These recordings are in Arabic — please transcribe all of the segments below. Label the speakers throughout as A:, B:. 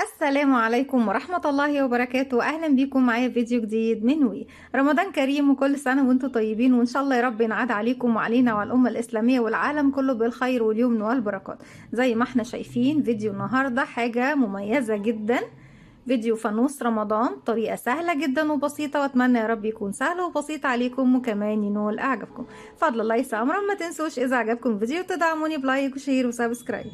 A: السلام عليكم ورحمة الله وبركاته. أهلا بيكم معايا في فيديو جديد من وي. رمضان كريم وكل سنة وانتم طيبين، وإن شاء الله يا رب ينعاد عليكم وعلينا وعلى الأمة الإسلامية والعالم كله بالخير واليمن والبركات. زي ما احنا شايفين فيديو النهاردة حاجة مميزة جدا، فيديو فانوس رمضان، طريقة سهلة جدا وبسيطة، واتمنى يا رب يكون سهل وبسيط عليكم وكمان ينول اعجابكم. فضل الله يسامر، ما تنسوش اذا عجبكم الفيديو تدعموني بلايك وشير وسبسكرايب.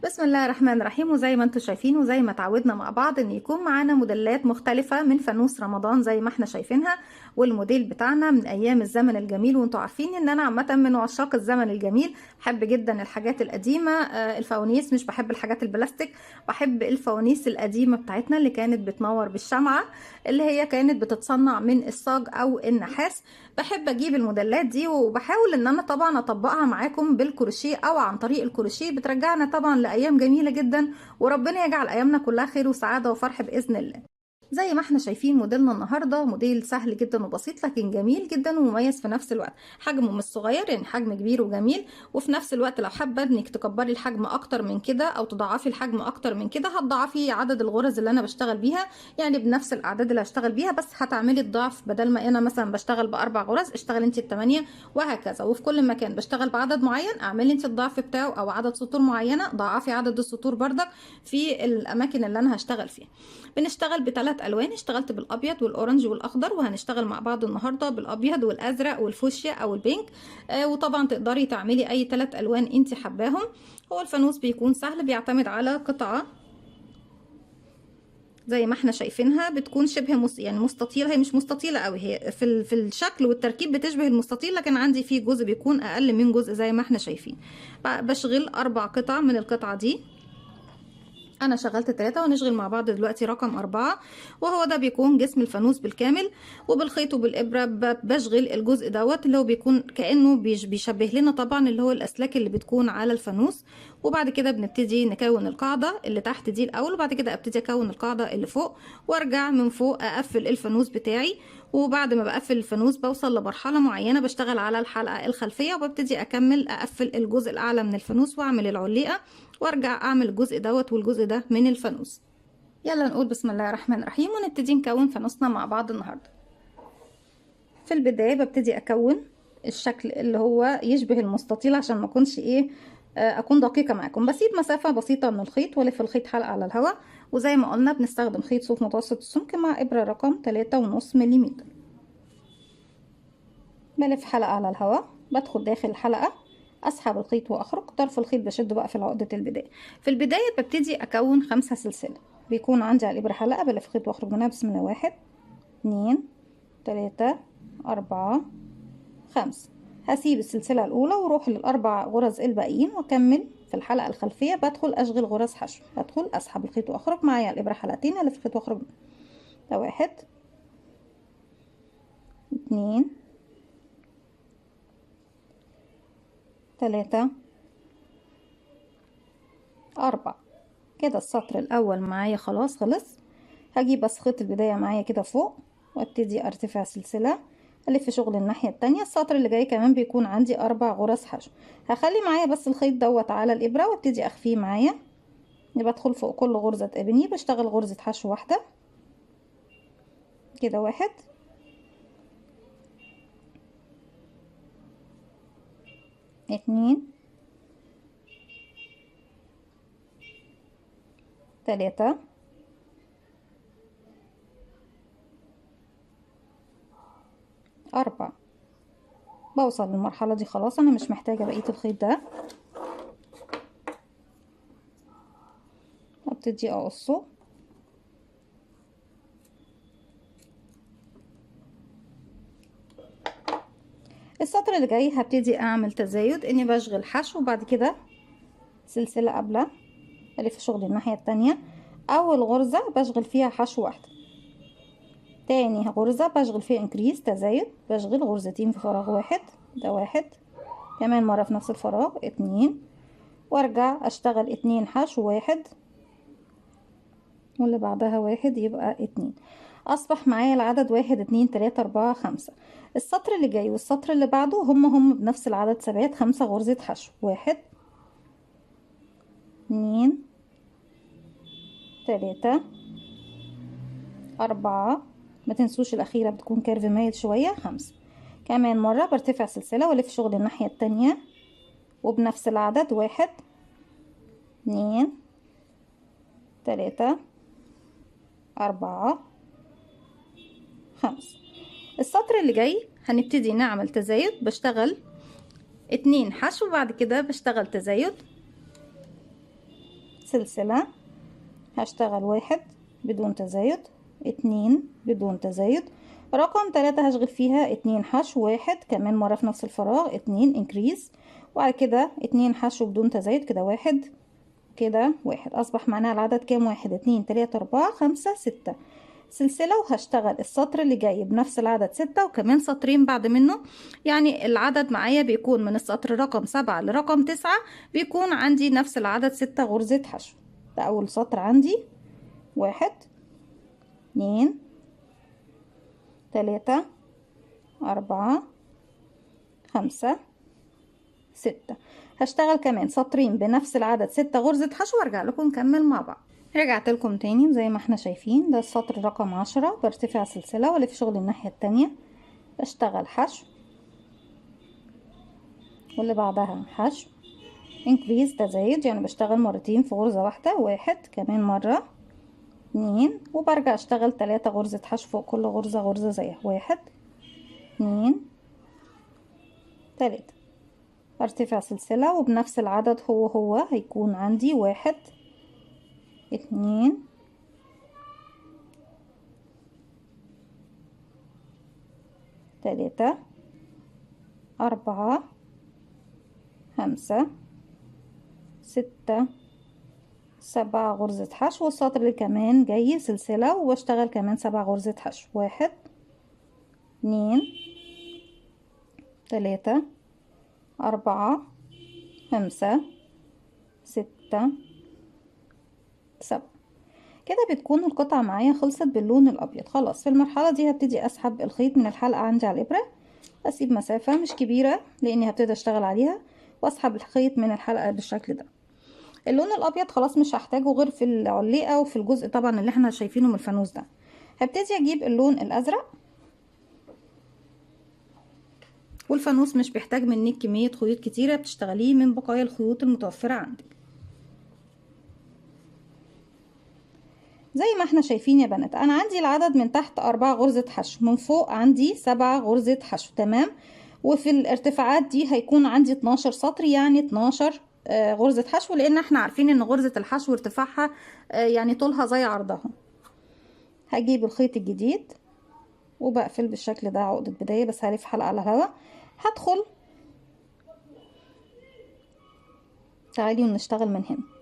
A: بسم الله الرحمن الرحيم. وزي ما انتم شايفين وزي ما تعودنا مع بعض ان يكون معانا موديلات مختلفة من فانوس رمضان زي ما احنا شايفينها، والموديل بتاعنا من ايام الزمن الجميل. وانتم عارفين ان انا عامة من عشاق الزمن الجميل، بحب جدا الحاجات القديمة، الفوانيس، مش بحب الحاجات البلاستيك، بحب الفوانيس القديمة بتاعتنا اللي كانت بتنور بالشمعة، اللي هي كانت بتتصنع من الصاج او النحاس. بحب اجيب الموديلات دي وبحاول ان انا طبعا اطبقها معاكم بالكروشيه او عن طريق الكروشيه، بترجعنا طبعا لايام جميله جدا، وربنا يجعل ايامنا كلها خير وسعاده وفرح باذن الله. زي ما احنا شايفين موديلنا النهارده موديل سهل جدا وبسيط لكن جميل جدا ومميز في نفس الوقت. حجمه مش صغير، يعني حجم كبير وجميل، وفي نفس الوقت لو حابه انك تكبري الحجم اكتر من كده او تضاعفي الحجم اكتر من كده هتضاعفي عدد الغرز اللي انا بشتغل بيها، يعني بنفس الاعداد اللي هشتغل بيها بس هتعملي الضعف. بدل ما انا مثلا بشتغل باربع غرز اشتغل انت الثمانيه، وهكذا. وفي كل مكان بشتغل بعدد معين اعملي انت الضعف بتاعه، او عدد سطور معينه ضاعفي عدد السطور بردك في الاماكن اللي انا هشتغل فيها. بنشتغل بثلاث الوان، اشتغلت بالابيض والاورنج والاخضر، وهنشتغل مع بعض النهارده بالابيض والازرق والفوشيا او البينك. وطبعا تقدري تعملي اي ثلاث الوان انت حباهم. هو الفانوس بيكون سهل، بيعتمد على قطعه زي ما احنا شايفينها، بتكون شبه يعني مستطيله، هي مش مستطيله قوي، هي في الشكل والتركيب بتشبه المستطيل، لكن عندي فيه جزء بيكون اقل من جزء زي ما احنا شايفين. بشغل اربع قطع من القطعه دي، انا شغلت ثلاثة ونشغل مع بعض دلوقتي رقم 4، وهو ده بيكون جسم الفانوس بالكامل. وبالخيط وبالابرة بشغل الجزء دوت اللي هو بيكون كأنه بيشبه لنا طبعا اللي هو الاسلاك اللي بتكون على الفانوس. وبعد كده بنبتدي نكون القاعدة اللي تحت دي الاول، وبعد كده ابتدي اكون القاعدة اللي فوق، وارجع من فوق اقفل الفانوس بتاعي. وبعد ما بقفل الفانوس بوصل لمرحلة معينة بشتغل على الحلقة الخلفية، وببتدي اكمل اقفل الجزء الاعلى من الفانوس واعمل العليقة، وارجع اعمل الجزء دوت والجزء ده من الفانوس. يلا نقول بسم الله الرحمن الرحيم ونبتدي نكون فانوسنا مع بعض النهارده. في البدايه ببتدي اكون الشكل اللي هو يشبه المستطيل عشان ما اكونش اكون دقيقه معاكم. بسيب مسافه بسيطه من الخيط والف الخيط حلقه على الهواء، وزي ما قلنا بنستخدم خيط صوف متوسط السمك مع ابره رقم 3.5 ملم. بلف حلقه على الهواء، بدخل داخل الحلقه، اسحب الخيط واخرج، طرف الخيط بشده بقى في عقدة البداية. في البداية ببتدي اكون 5 سلسلة، بيكون عندي على الابرة حلقة، بلف خيط واخرج منها بسم الله. 1 2 3 4 5. هسيب السلسلة الاولى واروح للاربع غرز الباقيين واكمل في الحلقة الخلفية. بدخل اشغل غرز حشو، بدخل اسحب الخيط واخرج، معايا على الابرة حلقتين، الف الخيط واخرج منها. ده 1 2 3 4. كده السطر الاول معايا خلاص خلص. هجيب بس خيط البداية معايا كده فوق وابتدي ارتفع سلسلة، الف شغل الناحية التانية. السطر اللي جاي كمان بيكون عندي 4 غرز حشو. هخلي معايا بس الخيط دوت على الابرة وابتدي اخفيه معايا. يبقى بدخل فوق كل غرزة ابني بشتغل غرزة حشو واحدة كده. 1 2 3 4. بوصل للمرحلة دي خلاص انا مش محتاجة بقية الخيط ده، ابتدي اقصه. السطر اللي جاي هبتدي اعمل تزايد، اني بشغل حشو وبعد كده سلسلة قبلة، الف شغل الناحية التانية. اول غرزة بشغل فيها حشو واحدة، تاني غرزة بشغل فيها انكريس تزايد، بشغل غرزتين في فراغ واحد. ده 1 كمان مرة في نفس الفراغ. 2 وارجع اشتغل 2 حشو 1 واللي بعدها 1 يبقى 2. اصبح معايا العدد 1 2 3 4 5. السطر اللي جاي والسطر اللي بعده هم بنفس العدد ثبات، 5 غرزة حشو. 1 2 3 4. ما تنسوش الاخيرة بتكون كيرف مايل شوية. 5. كمان مرة برتفع سلسلة والف شغل الناحية التانية وبنفس العدد. 1 2 3 4 5. السطر اللي جاي هنبتدي نعمل تزايد. بشتغل 2 حشو، بعد كده بشتغل تزايد سلسلة. هشتغل 1 بدون تزايد، 2 بدون تزايد، رقم 3 هشغل فيها 2 حشو، 1 كمان مرة في نفس الفراغ، 2 انكريز، وبعد كده 2 حشو بدون تزايد. كده 1 كده 1. اصبح معانا العدد كام؟ 1 2 3 4 5 6. سلسلة وهشتغل السطر اللي جاي بنفس العدد 6 وكمان سطرين بعد منه. يعني العدد معايا بيكون من السطر رقم 7 لرقم 9 بيكون عندي نفس العدد 6 غرزة حشو. ده اول سطر عندي. 1 2 3 4 5 6. هشتغل كمان سطرين بنفس العدد 6 غرزة حشو وارجع لكم نكمل مع بعض. رجعت لكم تاني زي ما احنا شايفين. ده السطر رقم 10. برتفع سلسلة والف شغل الناحية التانية، بشتغل حشو واللي بعدها حشو انكريز تزايد، يعني بشتغل مرتين في غرزة واحدة. 1 كمان مرة، 2 وبرجع اشتغل 3 غرزة حشو فوق كل غرزة غرزة زيها. 1 2 3. ارتفع سلسلة وبنفس العدد هو هيكون عندي 1 2 3 4 5 6 7 غرزة حشو. والسطر اللي كمان جاي سلسلة وبشتغل كمان 7 غرزة حشو. 1 2 3 4 5 6 7. كده بتكون القطعة معايا خلصت باللون الابيض. خلاص في المرحلة دي هبتدي اسحب الخيط من الحلقة عندي على الابرة. اسيب مسافة مش كبيرة لاني هبتدي اشتغل عليها، واسحب الخيط من الحلقة بالشكل ده. اللون الابيض خلاص مش هحتاجه غير في العليقة وفي الجزء طبعا اللي احنا شايفينه من الفانوس ده. هبتدي اجيب اللون الازرق، والفانوس مش بيحتاج منك كمية خيوط كتيرة، بتشتغليه من بقايا الخيوط المتوفرة عندك. زي ما احنا شايفين يا بنات، انا عندي العدد من تحت 4 غرزة حشو، من فوق عندي 7 غرزة حشو. تمام. وفي الارتفاعات دي هيكون عندي 12 سطر، يعني 12 غرزة حشو، لان احنا عارفين ان غرزة الحشو ارتفاعها يعني طولها زي عرضها. هجيب الخيط الجديد وبقفل بالشكل ده عقدة بداية، بس هلف حلقة على الهوا. هدخل، تعالي ونشتغل من هنا.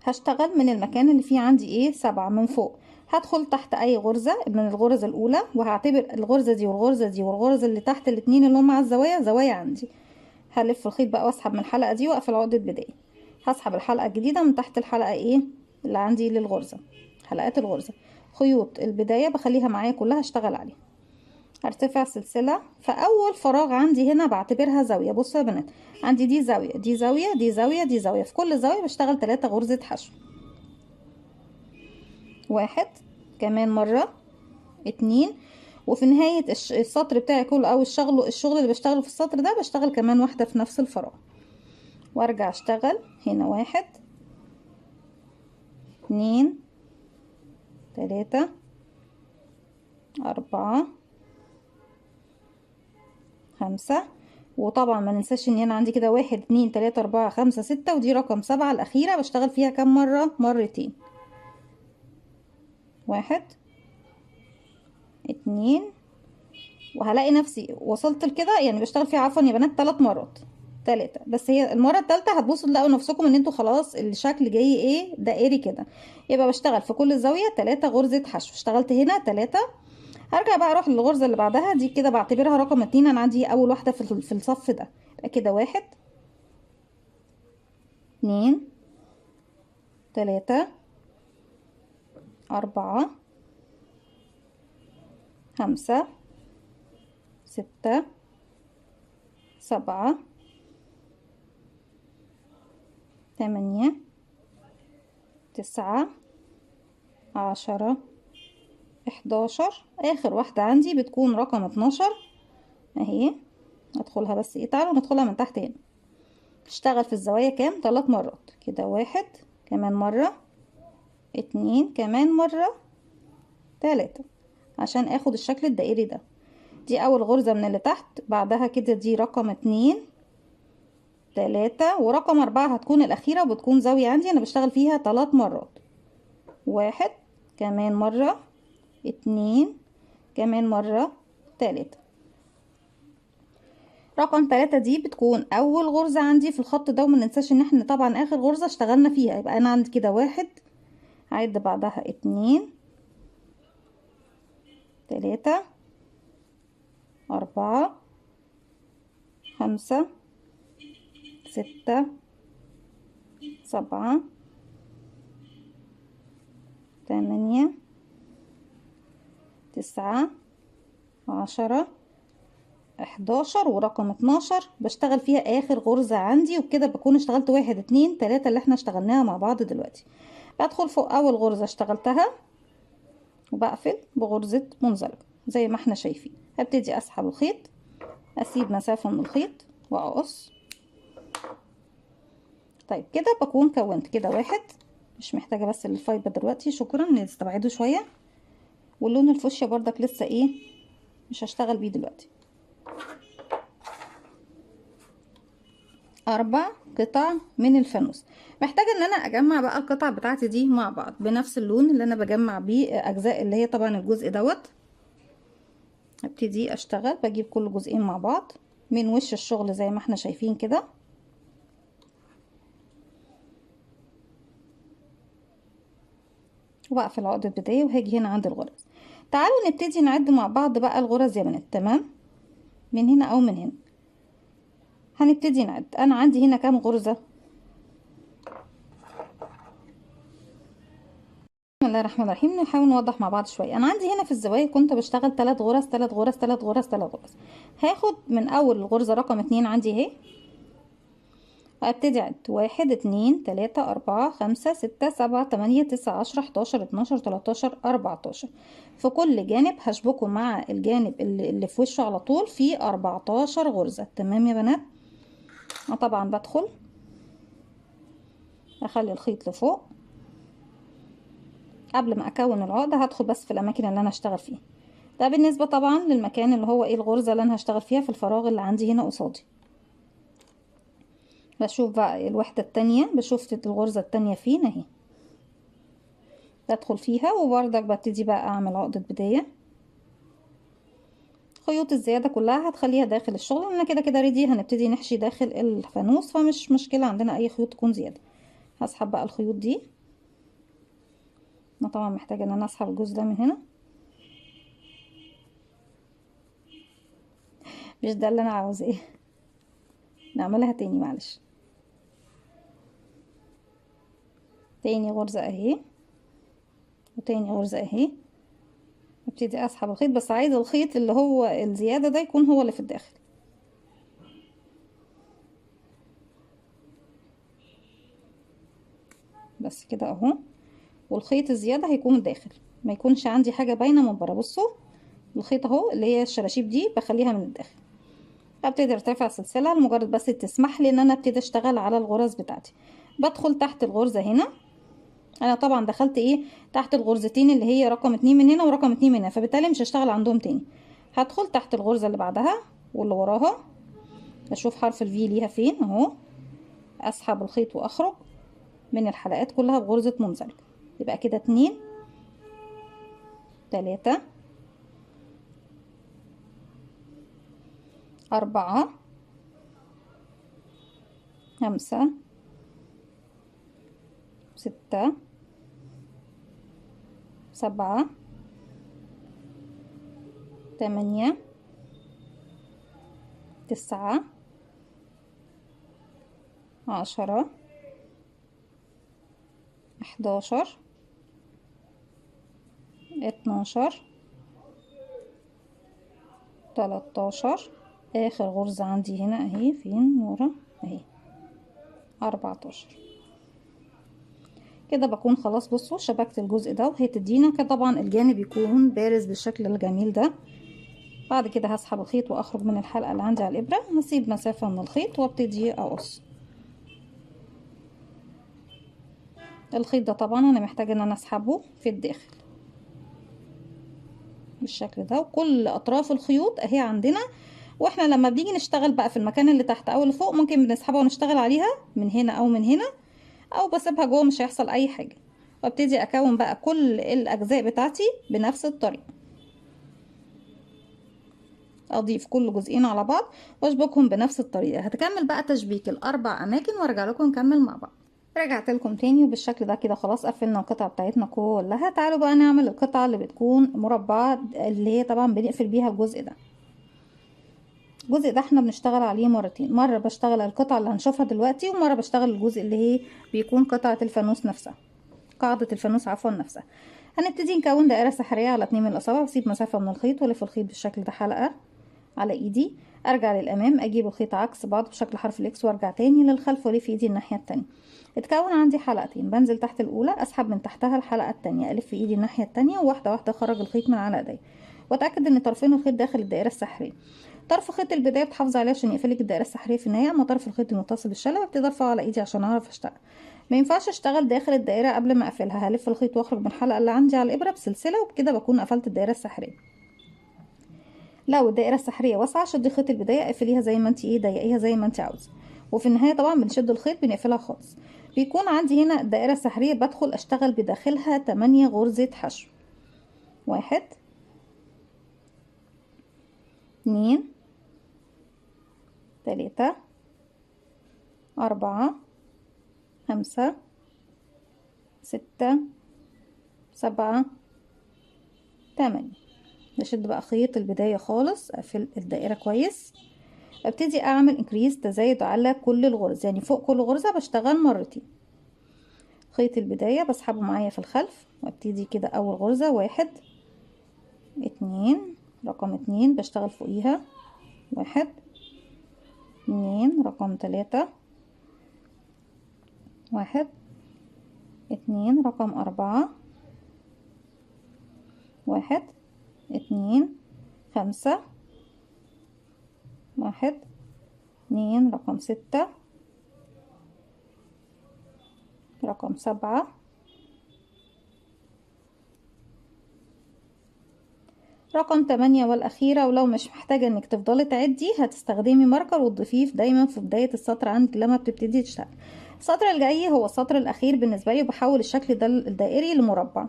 A: هشتغل من المكان اللي فيه عندي ايه 7 من فوق. هدخل تحت اي غرزة من الغرز الاولى، وهعتبر الغرزة دي والغرزة دي والغرزة اللي تحت الاتنين اللي هم على الزوايا زوايا عندي. هلف الخيط بقى واسحب من الحلقة دي واقفل عقدة بداية. هسحب الحلقة الجديدة من تحت الحلقة ايه اللي عندي للغرزة، حلقات الغرزة. خيوط البداية بخليها معايا كلها اشتغل عليها. هرتفع سلسلة. فاول فراغ عندي هنا بعتبرها زاوية. بصوا يا بنات، عندي دي زاوية دي زاوية دي زاوية دي زاوية، في كل زاوية بشتغل 3 غرزة حشو. 1 كمان مرة، 2 وفي نهاية السطر بتاعي كله او الشغل اللي بشتغله في السطر ده بشتغل كمان واحدة في نفس الفراغ، وارجع اشتغل هنا. 1 2 3 4 5. وطبعا ما ننساش ان انا عندي كده 1 2 3 4 5 6، ودي رقم 7 الاخيرة بشتغل فيها كام مرة؟ مرتين. 1 2 وهلاقي نفسي وصلت لكده، يعني بشتغل فيها عفوا يا بنات 3 مرات. 3 بس. هي المرة الثالثة هتبصوا تلاقوا نفسكم ان انتوا خلاص الشكل جاي ايه دائري كده. يبقى بشتغل في كل زاوية 3 غرزة حشو. اشتغلت هنا 3. هرجع بقى اروح للغرزة اللي بعدها، دي كده بعتبرها رقم 2. انا عندي اول واحدة في الصف ده. يبقى كده 1 2 3 4 5 6 7 8 9 10 11. اخر واحدة عندي بتكون رقم 12 اهي. ادخلها بس ايه، تعالوا ندخلها من تحت هنا. اشتغل في الزوايا كام؟ 3 مرات كده. 1 كمان مرة، 2 كمان مرة، 3 عشان اخد الشكل الدائري ده. دي اول غرزة من اللي تحت. بعدها كده دي رقم 2 3 ورقم 4 هتكون الاخيرة وبتكون زاوية عندي انا بشتغل فيها 3 مرات. 1 كمان مرة، 2 كمان مرة، 3. رقم 3 دي بتكون اول غرزة عندي في الخط ده. وما ننساش ان احنا طبعا اخر غرزة اشتغلنا فيها. يبقى انا عندي كده 1 عد بعدها 2 3 4 5 6 7 8 9 10 11 ورقم 12 بشتغل فيها اخر غرزة عندي. وبكده بكون اشتغلت 1 2 3 اللي احنا اشتغلناها مع بعض دلوقتي. بدخل فوق اول غرزة اشتغلتها وبقفل بغرزة منزلقة زي ما احنا شايفين. هبتدي اسحب الخيط، اسيب مسافة من الخيط واقص. طيب كده بكون كونت كده 1. مش محتاجة بس الفايبر دلوقتي، شكرا، نستبعده شوية. واللون الفوشيا بردك لسه ايه، مش هشتغل بيه دلوقتي. 4 قطع من الفانوس. محتاجة ان انا اجمع بقى القطع بتاعتي دي مع بعض بنفس اللون اللي انا بجمع بيه اجزاء اللي هي طبعا الجزء دوت. هبتدي اشتغل بجيب كل جزئين مع بعض من وش الشغل زي ما احنا شايفين كده. وبقفل عقدة بداية وهاجي هنا عند الغرز. تعالوا نبتدي نعد مع بعض بقى الغرز يا بنات. تمام، من هنا او من هنا هنبتدي نعد. انا عندي هنا كام غرزة؟ بسم الله الرحمن الرحيم. نحاول نوضح مع بعض شويه. انا عندي هنا في الزوايا كنت بشتغل 3 غرز 3 غرز 3 غرز 3 غرز. هاخد من اول الغرزه رقم 2 عندي اهي، وابتدي اعد 1 2 3 4 5 6 7 8 9 10 11 12 13 14. في كل جانب هشبكه مع الجانب اللي في وشه على طول في 14 غرزه. تمام يا بنات. طبعا بدخل اخلي الخيط لفوق قبل ما اكون العقده. هدخل بس في الاماكن اللي انا هشتغل فيها. ده بالنسبة طبعا للمكان اللي هو ايه الغرزة اللي انا هشتغل فيها في الفراغ اللي عندي هنا قصادي. بشوف بقى الوحدة التانية، بشوف الغرزة التانية فين اهي، بدخل فيها وبرضك ببتدي بقى اعمل عقدة بداية. خيوط الزيادة كلها هتخليها داخل الشغل لان كده كده ريدي هنبتدي نحشي داخل الفانوس، فمش مشكلة عندنا اي خيوط تكون زيادة. هسحب بقى الخيوط دي. انا طبعا محتاجة ان انا اسحب الجزء ده من هنا، مش ده اللي انا عاوزاه. نعملها تاني معلش. تاني غرزة اهي وتاني غرزة اهي. ابتدي اسحب الخيط، بس عايزة الخيط اللي هو الزيادة ده يكون هو اللي في الداخل. بس كده اهو. والخيط الزيادة هيكون داخل، ما يكونش عندي حاجة باينة من بره. بصوا الخيط اهو اللي هي الشراشيب دي بخليها من الداخل. ابتدي ارتفع سلسلة لمجرد بس تسمح لي ان انا ابتدي اشتغل على الغرز بتاعتي. بدخل تحت الغرزة هنا. انا طبعا دخلت ايه تحت الغرزتين اللي هي رقم 2 من هنا ورقم 2 من هنا، فبالتالي مش هشتغل عندهم تاني. هدخل تحت الغرزة اللي بعدها واللي وراها، اشوف حرف الفي ليها فين اهو، اسحب الخيط واخرج من الحلقات كلها بغرزة منزلقة. يبقى كده 2 3 4 5 6 7 8 9 10 11 12 13. اخر غرزة عندي هنا اهي فين ورا اهي 14. كده بكون خلاص. بصوا شبكت الجزء ده، وهي تدينا كده طبعا الجانب يكون بارز بالشكل الجميل ده. بعد كده هسحب الخيط واخرج من الحلقة اللي عندي على الابرة، هسيب مسافة من الخيط وابتدي اقص. الخيط ده طبعا انا محتاجة ان انا اسحبه في الداخل بالشكل ده، وكل اطراف الخيوط اهي عندنا. واحنا لما بنيجي نشتغل بقى في المكان اللي تحت او اللي فوق، ممكن بنسحبها ونشتغل عليها من هنا او من هنا، او بسيبها جوه مش هيحصل اي حاجة. وابتدي اكون بقى كل الاجزاء بتاعتي بنفس الطريقة، اضيف كل جزئين على بعض واشبكهم بنفس الطريقة. هتكمل بقى تشبيك الاربع اماكن وارجع لكم نكمل مع بعض. رجعت لكم تاني، وبالشكل ده كده خلاص قفلنا القطعة بتاعتنا كلها. تعالوا بقى نعمل القطعة اللي بتكون مربعة، اللي هي طبعا بنقفل بيها الجزء ده. الجزء ده احنا بنشتغل عليه مرتين، مرة بشتغل القطعة اللي هنشوفها دلوقتي، ومرة بشتغل الجزء اللي هي بيكون قطعة الفانوس نفسها، قاعدة الفانوس عفوا نفسها. هنبتدي نكون دائرة سحرية على 2 من الاصابع، واسيب مسافة من الخيط والف الخيط بالشكل ده حلقة على ايدي. ارجع للامام، اجيب الخيط عكس بعض بشكل حرف الاكس، وارجع تاني للخلف والف ايدي الناحية التانية. اتكون عندي حلقتين، بنزل تحت الاولى، اسحب من تحتها الحلقة التانية، الف ايدي الناحية التانية، وواحدة واحدة اخرج الخيط من على ايدي، واتاكد ان طرفين الخيط داخل الدائرة السحرية. طرف خيط البداية بتحافظ عليه عشان يقفلك الدائرة السحرية في النهاية، اما طرف الخيط المتصل بالشلة ببتدي ارفعه على ايدي عشان اعرف اشتغل. ما ينفعش اشتغل داخل الدائرة قبل ما اقفلها، هلف الخيط واخرج من الحلقة اللي عندي على الابرة بسلسلة، وبكده بكون قفلت الدائرة السحرية. لو الدائرة السحرية واسعة، شدي خيط البداية اقفليها زي ما انت ضيقيها زي ما انت عاوزة، وفي النهاية طبعا بنشد الخيط بنقفلها خالص. بيكون عندي هنا الدائرة السحرية بدخل اشتغل بداخلها 8 غرزة حشو. 1 2 3 4 5 6 7 8. بشد بقى خيط البداية خالص، اقفل الدائرة كويس. ابتدي اعمل انكريز تزايد على كل الغرز، يعني فوق كل غرزة بشتغل مرتين. خيط البداية بسحبه معايا في الخلف، وابتدي كده اول غرزة 1 2 رقم 2 بشتغل فوقيها 1 2 رقم 3 1 2 رقم 4 1 2 5 1 2 رقم 6 رقم 7 رقم 8 والأخيرة. ولو مش محتاجة انك تفضلي تعدي، هتستخدمي ماركر وتضيفيه دايما في بداية السطر عندك لما بتبتدي تشتغل. السطر الجاي هو السطر الأخير بالنسبة لي، وبحول الشكل ده الدائري لمربع.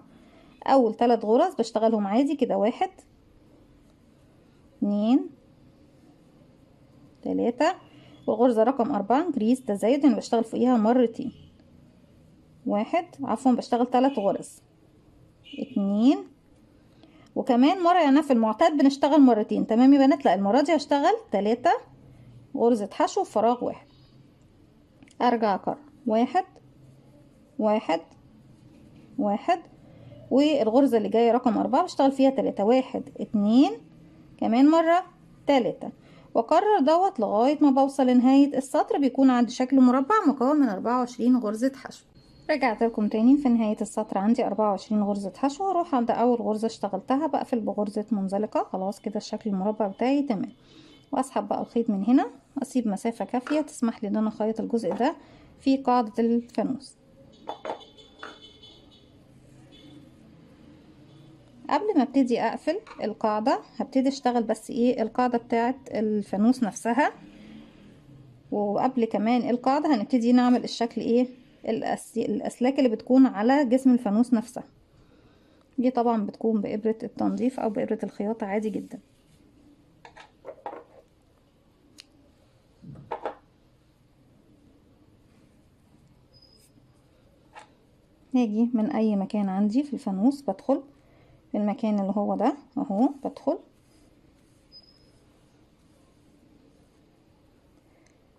A: أول 3 غرز بشتغلهم عادي كده 1 2 3، والغرزة رقم 4 انكريز تزايد، يعني بشتغل فوقيها مرتين. 1 عفوا بشتغل 3 غرز 2، وكمان مرة، يعني في المعتاد بنشتغل مرتين. تمام يا بنات؟ لا المرة دي هشتغل 3 غرزة حشو في فراغ 1. ارجع اكرر 1 1 1، والغرزة اللي جاية رقم 4 بشتغل فيها 3 1 2 كمان مرة 3، واكرر دوت لغاية ما بوصل لنهاية السطر. بيكون عندي شكل مربع مكون من 24 غرزة حشو. رجعت لكم تاني في نهاية السطر عندي 24 غرزة حشو. هروح عند اول غرزة اشتغلتها بقفل بغرزة منزلقة. خلاص كده الشكل المربع بتاعي تمام. واسحب بقى الخيط من هنا، اسيب مسافة كافية تسمح لي ان انا اخيط الجزء ده في قاعدة الفانوس. قبل ما ابتدي اقفل القاعدة هبتدي اشتغل بس ايه القاعدة بتاعت الفانوس نفسها، وقبل كمان القاعدة هنبتدي نعمل الشكل ايه الاسلاك اللي بتكون على جسم الفانوس نفسها. دي طبعا بتكون بإبرة التنظيف او بإبرة الخياطة عادي جدا. هاجي من اي مكان عندي في الفانوس، بدخل في المكان اللي هو ده اهو، بدخل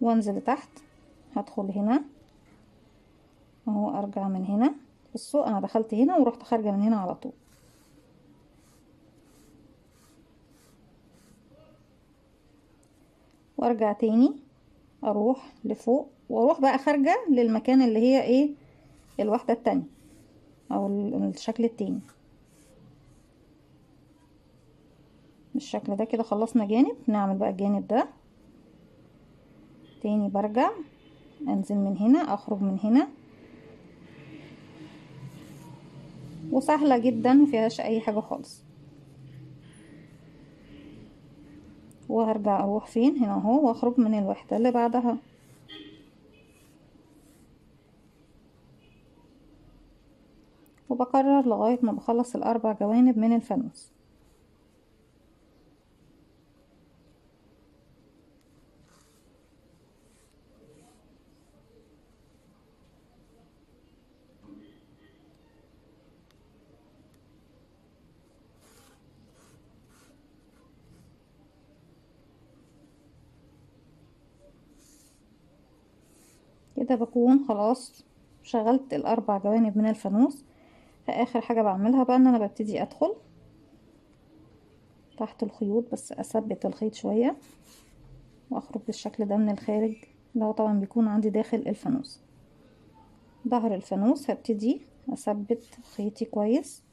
A: وانزل لتحت. هدخل هنا اهو، ارجع من هنا. بصوا انا دخلت هنا ورحت خارجة من هنا على طول. وارجع تاني اروح لفوق، واروح بقى خارجة للمكان اللي هي ايه الواحدة التانية او الشكل التاني بالشكل ده. كده خلصنا جانب، نعمل بقى الجانب ده تاني. برجع انزل من هنا، اخرج من هنا، وسهلة جدا مفيهاش اي حاجة خالص. وهرجع اروح فين هنا اهو، واخرج من الوحدة اللي بعدها. وبكرر لغاية ما بخلص الاربع جوانب من الفانوس. كده بكون خلاص شغلت الاربع جوانب من الفانوس. فاخر حاجة بعملها بقى ان انا ببتدي ادخل تحت الخيوط، بس اثبت الخيط شوية واخرج بالشكل ده من الخارج، اللي هو طبعا بيكون عندي داخل الفانوس. ظهر الفانوس هبتدي اثبت خيطي كويس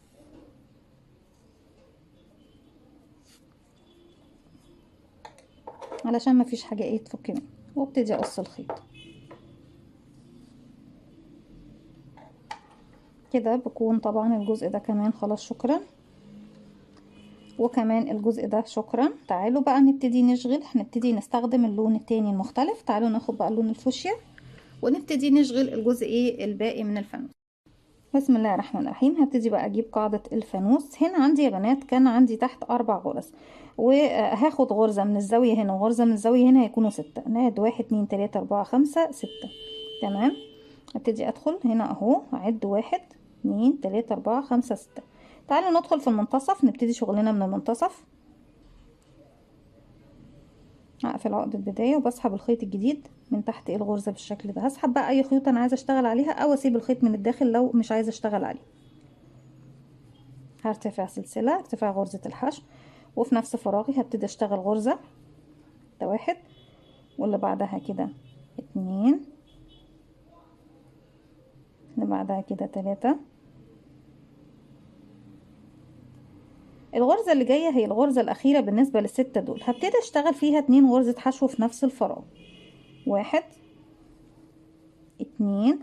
A: علشان ما فيش حاجة ايه تفك مني، وابتدي اقص الخيط. كده بكون طبعا الجزء ده كمان خلاص شكرا، وكمان الجزء ده شكرا. تعالوا بقى نبتدي نشغل، هنبتدي نستخدم اللون التاني المختلف. تعالوا ناخد بقى اللون الفوشيا ونبتدي نشغل الجزء ايه الباقي من الفانوس. بسم الله الرحمن الرحيم. هبتدي بقى اجيب قاعدة الفانوس. هنا عندي يا بنات كان عندي تحت 4 غرز، وهاخد غرزة من الزاوية هنا وغرزة من الزاوية هنا، هيكونوا 6. نعد 1 2 3 4 5 6. تمام. هبتدي ادخل هنا اهو، اعد 1 2 3 4 5 6. تعالوا ندخل في المنتصف، نبتدي شغلنا من المنتصف. هقفل عقد البداية وبسحب الخيط الجديد من تحت الغرزة بالشكل ده. هسحب بقى اي خيوط انا عايزة اشتغل عليها، او اسيب الخيط من الداخل لو مش عايزة اشتغل عليه. هرتفع سلسلة، ارتفاع غرزة الحشو، وفي نفس فراغي هبتدي اشتغل غرزة. ده 1، واللي بعدها كده 2، اللي بعدها كده 3. الغرزة اللي جاية هي الغرزة الأخيرة بالنسبة لل6 دول. هبتدي اشتغل فيها 2 غرزة حشو في نفس الفراغ. 1 2.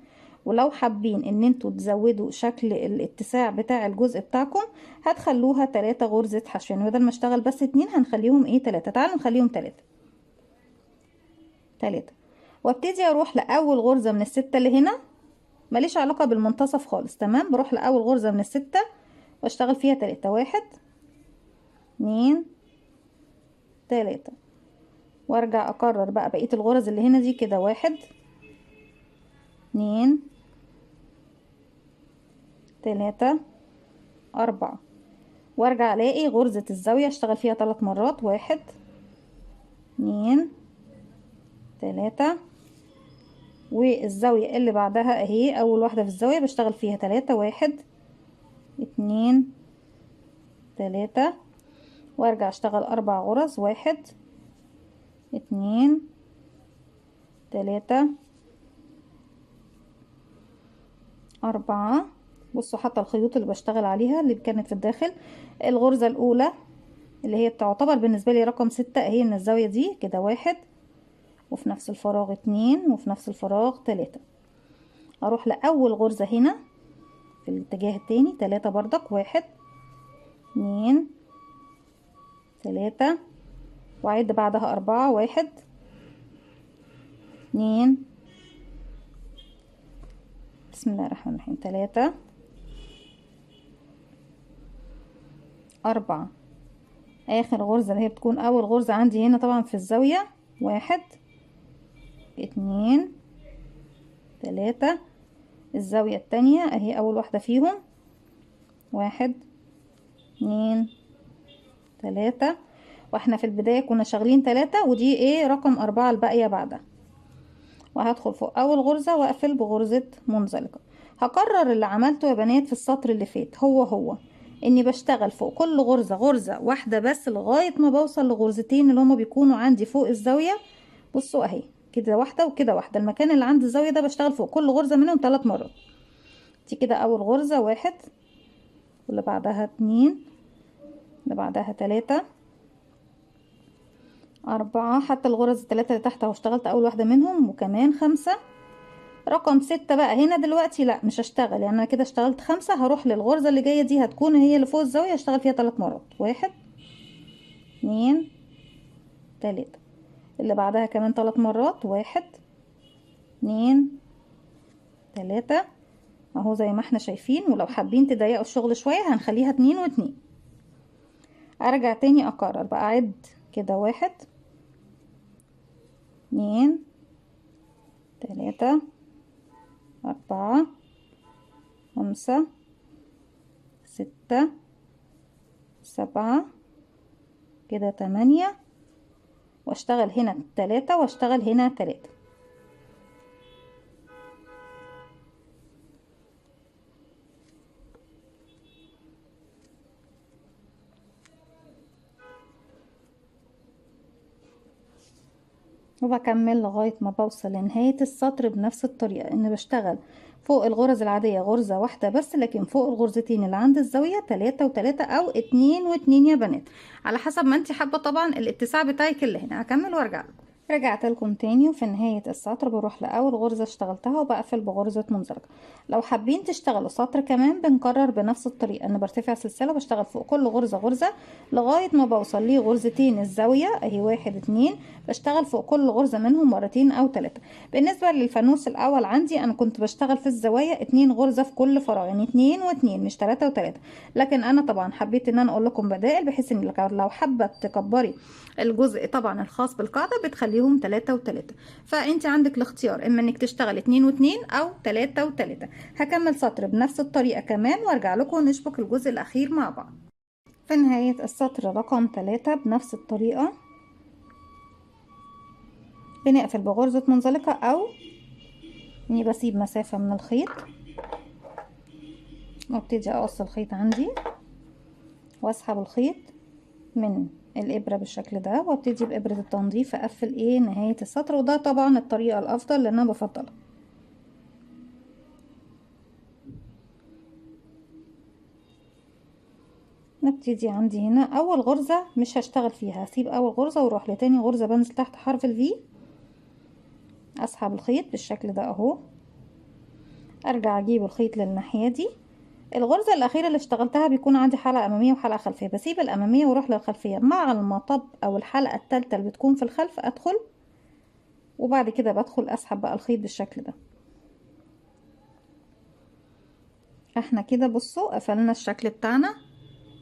A: ولو حابين ان انتوا تزودوا شكل الاتساع بتاع الجزء بتاعكم هتخلوها 3 غرزة حشو، يعني بدل ما اشتغل بس 2 هنخليهم ايه 3. تعالوا نخليهم 3. وابتدي اروح لاول غرزة من ال6 اللي هنا، ماليش علاقة بالمنتصف خالص. تمام. بروح لاول غرزة من ال6 واشتغل فيها 3. 1 2 3. وارجع اكرر بقى بقية الغرز اللي هنا دي كده. 1 2 3 4. وارجع الاقي غرزة الزاوية اشتغل فيها 3 مرات. 1 2 3. والزاوية اللي بعدها اهي اول واحدة في الزاوية بشتغل فيها 3. 1 2 3. وارجع اشتغل 4 غرز. 1 2 3 4. بصوا حتى الخيوط اللي بشتغل عليها اللي كانت في الداخل، الغرزة الاولى اللي هي تعتبر بالنسبة لي رقم 6 اهي من الزاوية دي كده. 1 وفي نفس الفراغ 2 وفي نفس الفراغ 3. اروح لاول غرزة هنا في الاتجاه التاني 3 بردك. 1 2 3. واعد بعدها 4. 1 2 بسم الله الرحمن الرحيم 3 4. اخر غرزة اللي هي بتكون اول غرزة عندي هنا طبعا في الزاوية. 1 2 3. الزاوية التانية اهي اول واحدة فيهم. 1 2 3. واحنا في البداية كنا شغالين 3، ودي ايه رقم 4 الباقية بعدها. وهدخل فوق اول غرزة واقفل بغرزة منزلقة. هكرر اللي عملته يا بنات في السطر اللي فات، هو اني بشتغل فوق كل غرزة غرزة واحدة بس لغاية ما بوصل لغرزتين اللي هما بيكونوا عندي فوق الزاوية. بصوا اهي كده واحدة وكده واحدة. المكان اللي عند الزاوية ده بشتغل فوق كل غرزة منهم 3 مرات. دي كده اول غرزة، واحد، واللي بعدها اتنين، اللي بعدها تلاتة، اربعة، حتى الغرز التلاتة اللي تحت اهو اشتغلت اول واحدة منهم، وكمان خمسة. رقم ستة بقى هنا دلوقتي لا مش هشتغل، يعني انا كده اشتغلت خمسة، هروح للغرزة اللي جاية دي، هتكون هي اللي فوق الزاوية، اشتغل فيها 3 مرات، واحد، اتنين، تلاتة. اللي بعدها كمان 3 مرات، واحد، اتنين، تلاتة، اهو زي ما احنا شايفين. ولو حابين تضيقوا الشغل شوية هنخليها اتنين واتنين. ارجع تاني اكرر بقى، اعد كده، واحد، اتنين، تلاتة، اربعة، خمسة، ستة، سبعة، كده 8، واشتغل هنا 3 واشتغل هنا 3. وبكمل لغاية ما بوصل لنهاية السطر بنفس الطريقة، ان بشتغل فوق الغرز العادية غرزة واحدة بس، لكن فوق الغرزتين اللي عند الزاوية 3 و3 او 2 و2 يا بنات، على حسب ما انت حابة طبعا الاتساع بتاعك اللي هنا. هكمل وارجع لكم. رجعت لكم تاني، وفي نهاية السطر بروح لأول غرزة اشتغلتها وبقفل بغرزة منزلقة. لو حابين تشتغلوا سطر كمان بنكرر بنفس الطريقة، ان برتفع سلسلة وبشتغل فوق كل غرزة غرزة لغاية ما بوصل ليه غرزتين الزاوية اهي، واحد، اتنين، بشتغل فوق كل غرزة منهم مرتين او 3. بالنسبة للفانوس الاول عندي انا كنت بشتغل في الزوايا 2 غرزة في كل فراغ، يعني 2 و2 مش 3 و3. لكن انا طبعا حبيت ان انا اقول لكم بدائل، بحيث ان لو حابة تكبري الجزء طبعا الخاص بالقاعدة بتخليهم 3 و3. فانت عندك الاختيار، اما انك تشتغل 2 و2 او 3 و3. هكمل سطر بنفس الطريقة كمان وارجع لكم نشبك الجزء الاخير مع بعض. في نهاية السطر رقم 3 بنفس الطريقة بنقفل بغرزة منزلقة، او اني بسيب مسافة من الخيط وابتدي اقص الخيط عندي واسحب الخيط من الابرة بالشكل ده، وابتدي بابرة التنظيف اقفل نهاية السطر. وده طبعا الطريقة الافضل اللي انا بفضلها. نبتدي عندي هنا اول غرزة مش هشتغل فيها، هسيب اول غرزة واروح لتاني غرزة بنزل تحت حرف الفي، اسحب الخيط بالشكل ده اهو، ارجع اجيب الخيط للناحية دي. الغرزة الاخيرة اللي اشتغلتها بيكون عندي حلقة امامية وحلقة خلفية، بسيب الامامية واروح للخلفية مع المطب او الحلقة التالتة اللي بتكون في الخلف، ادخل وبعد كده بدخل اسحب بقى الخيط بالشكل ده. احنا كده بصوا قفلنا الشكل بتاعنا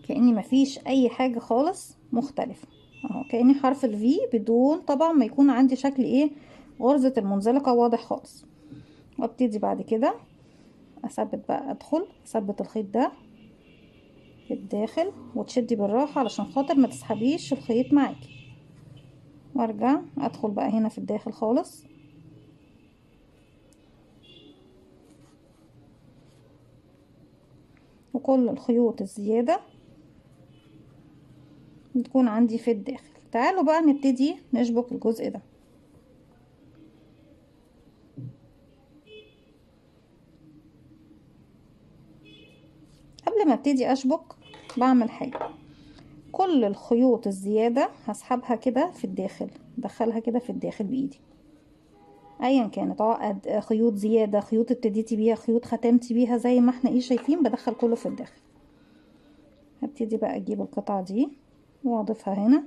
A: كأني مفيش اي حاجة خالص مختلفة اهو، كأني حرف الفي بدون طبعا ما يكون عندي شكل غرزة المنزلقة واضح خالص. وابتدي بعد كده اثبت بقى، ادخل اثبت الخيط ده في الداخل، وتشدي بالراحة علشان خاطر ما تسحبيش الخيط معاكي، وارجع ادخل بقى هنا في الداخل خالص، وكل الخيوط الزيادة بتكون عندي في الداخل. تعالوا بقى نبتدي نشبك الجزء ده. قبل ما ابتدي اشبك بعمل حاجة، كل الخيوط الزيادة هسحبها كده في الداخل، ادخلها كده في الداخل بايدي، ايا كانت عقد، خيوط زيادة، خيوط ابتديتي بيها، خيوط ختمتي بيها، زي ما احنا شايفين بدخل كله في الداخل. هبتدي بقى اجيب القطعة دي واضيفها هنا،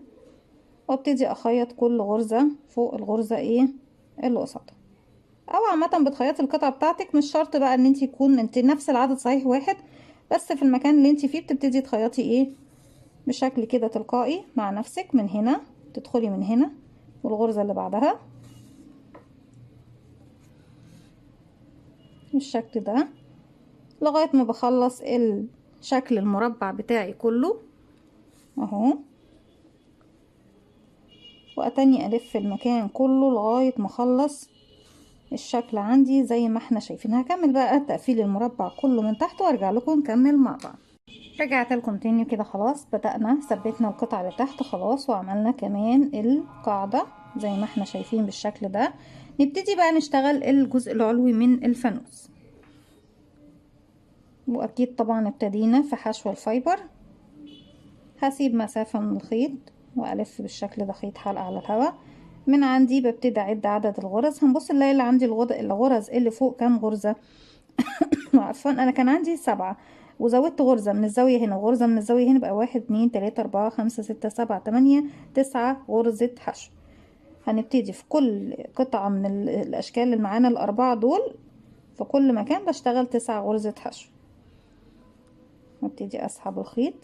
A: وابتدي اخيط كل غرزة فوق الغرزة اللي قصادها. او عامة بتخيطي القطعة بتاعتك، مش شرط بقى ان انت يكون انت نفس العدد صحيح واحد، بس في المكان اللي انت فيه بتبتدي تخيطي بشكل كده تلقائي مع نفسك. من هنا تدخلي من هنا والغرزة اللي بعدها بالشكل ده لغاية ما بخلص الشكل المربع بتاعي كله اهو، واتاني الف المكان كله لغاية ما اخلص الشكل عندي زي ما احنا شايفين. هكمل بقى تقفيل المربع كله من تحت وارجع لكم نكمل مع بعض. رجعت لكم تاني كده، خلاص بدأنا ثبتنا القطعة اللي تحت خلاص، وعملنا كمان القاعدة زي ما احنا شايفين بالشكل ده. نبتدي بقى نشتغل الجزء العلوي من الفانوس. واكيد طبعا ابتدينا في حشو الفايبر. هسيب مسافة من الخيط والف بالشكل ده خيط حلقة على الهواء. من عندي ببتدي اعد عدد الغرز. هنبص نلاقي اللي عندي الغرز اللي فوق كام غرزة. عفوا انا كان عندي 7 وزودت غرزة من الزاوية هنا وغرزة من الزاوية هنا، بقى 1 2 3 4 5 6 7 8 9 غرزة حشو. هنبتدي في كل قطعة من الاشكال اللي معانا الاربعة دول، في كل مكان بشتغل 9 غرزة حشو. هبتدي اسحب الخيط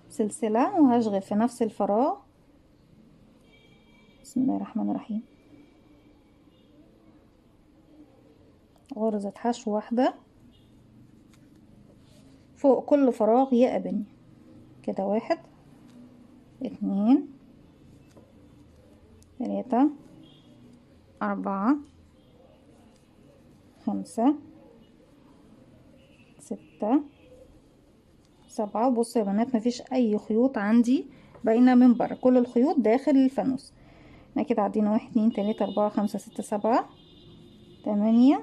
A: سلسلة وهشغل في نفس الفراغ. بسم الله الرحمن الرحيم. غرزة حشو واحدة فوق كل فراغ يقابلني كده. 1 2 3 4 5 6 7. بصوا يا بنات مفيش اي خيوط عندي باينه من بره، كل الخيوط داخل الفانوس. احنا كده عدينا 1 2 3 4 5 6 7 8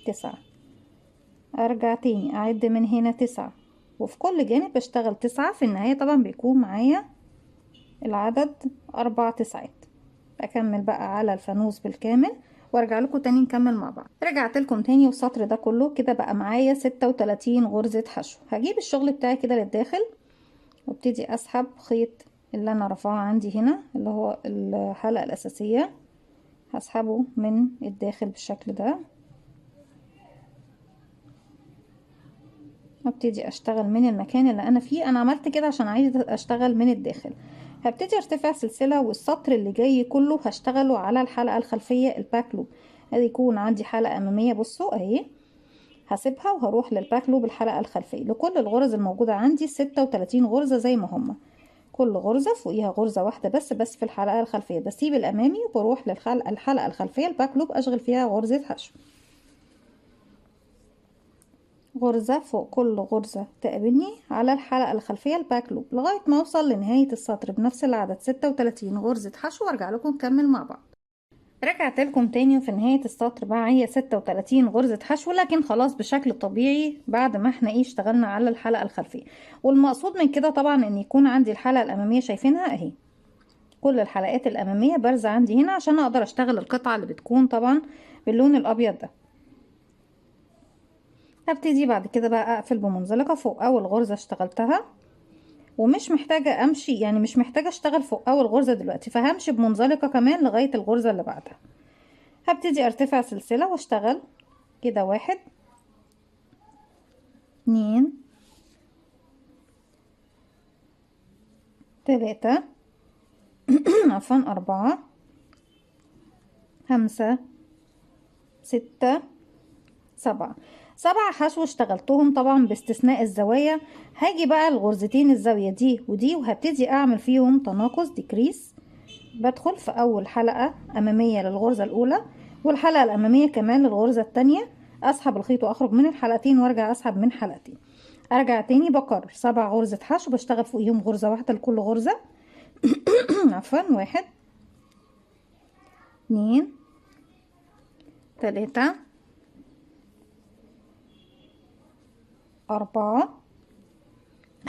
A: 9. ارجع تاني اعد من هنا 9 وفي كل جانب بشتغل 9. في النهايه طبعا بيكون معايا العدد 4 تسعات. اكمل بقى على الفانوس بالكامل وارجع لكم تاني نكمل مع بعض. رجعت لكم تاني والسطر ده كله كده بقى معايا 36 غرزة حشو. هجيب الشغل بتاعي كده للداخل وابتدي اسحب خيط اللي انا رافعاه عندي هنا اللي هو الحلقة الاساسية، هسحبه من الداخل بالشكل ده. هبتدي اشتغل من المكان اللي انا فيه. انا عملت كده عشان عايزة اشتغل من الداخل. هبتدي ارتفع سلسلة والسطر اللي جاي كله هشتغله على الحلقة الخلفية الباك لوب. ادي يكون عندي حلقة امامية بصوا اهي، هسيبها وهروح للباك لوب الحلقة الخلفية. لكل الغرز الموجودة عندي 36 غرزة زي ما هما، كل غرزة فوقيها غرزة واحدة بس في الحلقة الخلفية. بسيب الامامي وبروح الحلقة الخلفية الباك لوب اشغل فيها غرزة حشو. غرزة فوق كل غرزة تقابلني على الحلقة الخلفية الباك لوب لغاية ما اوصل لنهاية السطر بنفس العدد 36 غرزة حشو وارجع لكم نكمل مع بعض. رجعت لكم تاني وفي نهاية السطر بقى هي 36 غرزة حشو، لكن خلاص بشكل طبيعي بعد ما احنا اشتغلنا على الحلقة الخلفية. والمقصود من كده طبعا ان يكون عندي الحلقة الامامية شايفينها اهي، كل الحلقات الامامية بارزة عندي هنا عشان اقدر اشتغل القطعة اللي بتكون طبعا باللون الابيض ده. هبتدي بعد كده بقى اقفل بمنزلقة فوق اول غرزة اشتغلتها، ومش محتاجة امشي يعني مش محتاجة اشتغل فوق اول غرزة دلوقتي، فهمشي بمنزلقة كمان لغاية الغرزة اللي بعدها. هبتدي ارتفع سلسلة واشتغل كده 1 2 3 عفوا 4 5 6 7. 7 حشو اشتغلتهم طبعا باستثناء الزوايا. هاجي بقى الغرزتين الزاوية دي ودي وهبتدي اعمل فيهم تناقص ديكريس. بدخل في اول حلقة امامية للغرزة الاولى والحلقة الامامية كمان للغرزة التانية، اسحب الخيط واخرج من الحلقتين وارجع اسحب من حلقتين. ارجع تاني بكرر 7 غرزة حشو بشتغل فوقيهم غرزة واحدة لكل غرزة. عفوا 1 2 3 4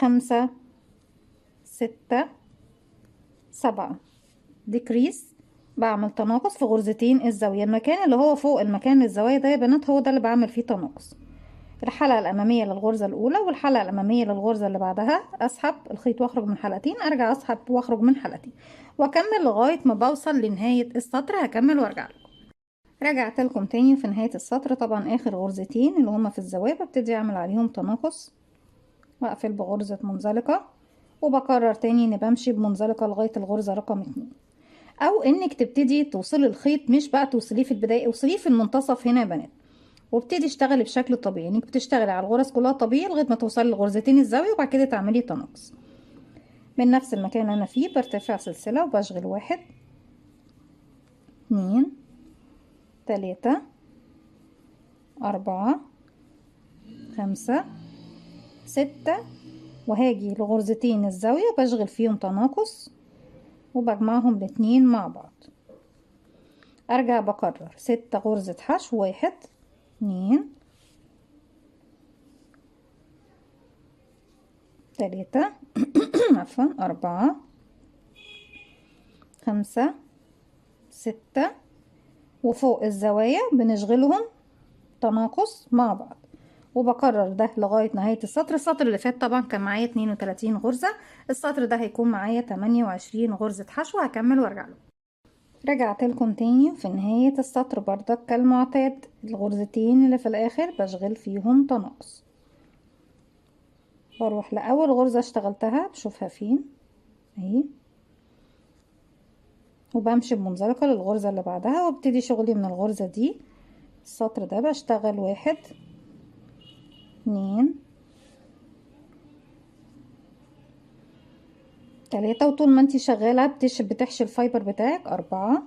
A: 5 6 7. ديكريس بعمل تناقص في غرزتين الزاوية. المكان اللي هو فوق المكان الزوايا ده يا بنات هو ده اللي بعمل فيه تناقص. الحلقة الأمامية للغرزة الأولى والحلقة الأمامية للغرزة اللي بعدها أسحب الخيط وأخرج من حلقتين، أرجع أسحب وأخرج من حلقتين وأكمل لغاية ما بوصل لنهاية السطر. هكمل وأرجع لكم. رجعت لكم تاني في نهاية السطر طبعا آخر غرزتين اللي هما في الزوايا ببتدي أعمل عليهم تناقص وأقفل بغرزة منزلقة وبكرر تاني إن بمشي بمنزلقة لغاية الغرزة رقم 2. أو إنك تبتدي توصلي الخيط مش بقى توصليه في البداية، اوصليه في المنتصف هنا يا بنات وابتدي اشتغلي بشكل طبيعي. انك بتشتغلي على الغرز كلها طبيعي لغايه ما توصلي لغرزتين الزاويه وبعد كده تعملي تناقص. من نفس المكان اللي انا فيه برتفع سلسله وبشغل 1 2 3 4 5 6 وهاجي لغرزتين الزاويه بشغل فيهم تناقص وبجمعهم الاتنين مع بعض. ارجع بكرر 6 غرزة حشو 1 2 3 عفوا 4 5 6. وفوق الزوايا بنشغلهم تناقص مع بعض، وبكرر ده لغاية نهاية السطر. السطر اللي فات طبعا كان معايا 32 غرزة، السطر ده هيكون معايا 28 غرزة حشو. هكمل وارجع له. رجعت لكم تاني في نهاية السطر بردك كالمعتاد، الغرزتين اللي في الاخر بشغل فيهم تناقص. بروح لأول غرزة اشتغلتها بشوفها فين اهي، وبمشي بمنزلقة للغرزة اللي بعدها وابتدي شغلي من الغرزة دي. السطر ده بشتغل 1 2 3، وطول ما انتي شغالة بتحشي الفايبر بتاعك 4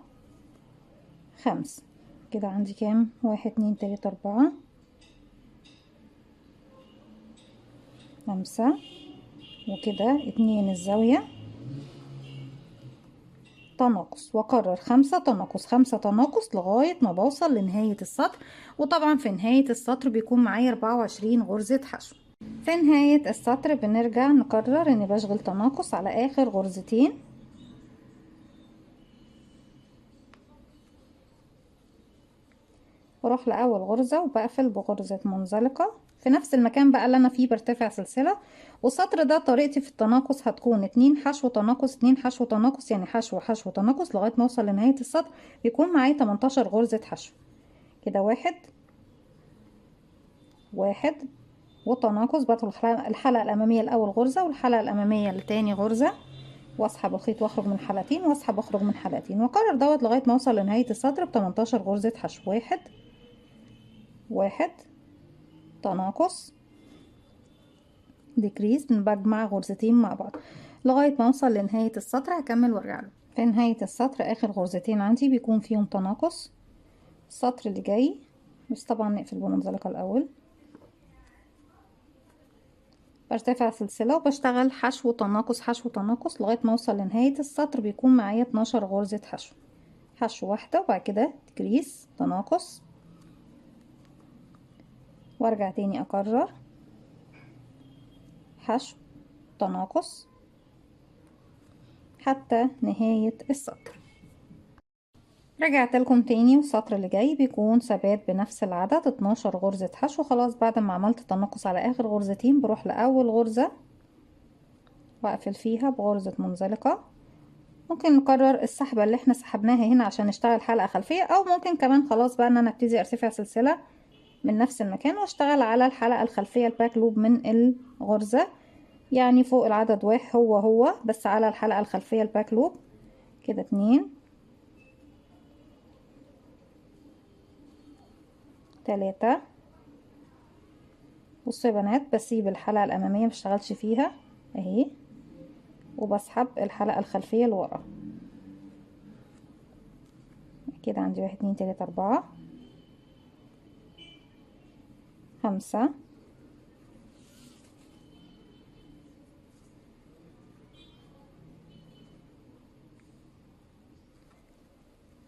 A: 5. كده عندي كام؟ 1 2 3 4 5، وكده 2 الزاوية تناقص، واكرر 5 تناقص 5 تناقص لغاية ما بوصل لنهاية السطر. وطبعا في نهاية السطر بيكون معايا 24 غرزة حشو. في نهاية السطر بنرجع نكرر اني بشغل تناقص على اخر غرزتين، بروح لاول غرزة وبقفل بغرزة منزلقة في نفس المكان بقى اللي انا فيه، برتفع سلسلة. والسطر ده طريقتي في التناقص هتكون 2 حشو تناقص 2 حشو تناقص، يعني حشو حشو تناقص لغاية ما اوصل لنهاية السطر بيكون معايا 18 غرزة حشو. كده 1 1 وتناقص، بدخل الحلقة الامامية لاول غرزة والحلقة الامامية لتاني غرزة، واسحب الخيط واخرج من حلقتين واسحب واخرج من حلقتين، واكرر دوت لغاية ما اوصل لنهاية السطر ب 18 غرزة حشو. 1 1 تناقص ديكريس، بجمع غرزتين مع بعض لغاية ما اوصل لنهاية السطر. هكمل وارجع له. في نهاية السطر اخر غرزتين عندي بيكون فيهم تناقص. السطر اللي جاي بس طبعا نقفل بمنزلقة الاول، برتفع سلسلة وبشتغل حشو تناقص حشو تناقص لغاية ما اوصل لنهاية السطر بيكون معايا 12 غرزة حشو. حشو واحدة وبعد كده ديكريس تناقص، وارجع تاني اكرر حشو تناقص حتى نهاية السطر. رجعت لكم تاني، والسطر اللي جاي بيكون ثبات بنفس العدد 12 غرزة حشو. خلاص بعد ما عملت تناقص على اخر غرزتين بروح لاول غرزة واقفل فيها بغرزة منزلقة. ممكن نكرر السحبة اللي احنا سحبناها هنا عشان نشتغل حلقة خلفية، او ممكن كمان خلاص بقى ان انا ابتدي ارتفع سلسلة من نفس المكان واشتغل على الحلقة الخلفية الباك لوب من الغرزة، يعني فوق العدد واحد هو بس على الحلقة الخلفية الباك لوب. كده 2 3. بصوا يا بنات، بسيب الحلقة الأمامية مشتغلش فيها اهي، وبسحب الحلقة الخلفية لورا. كده عندي 1 2 3 4 5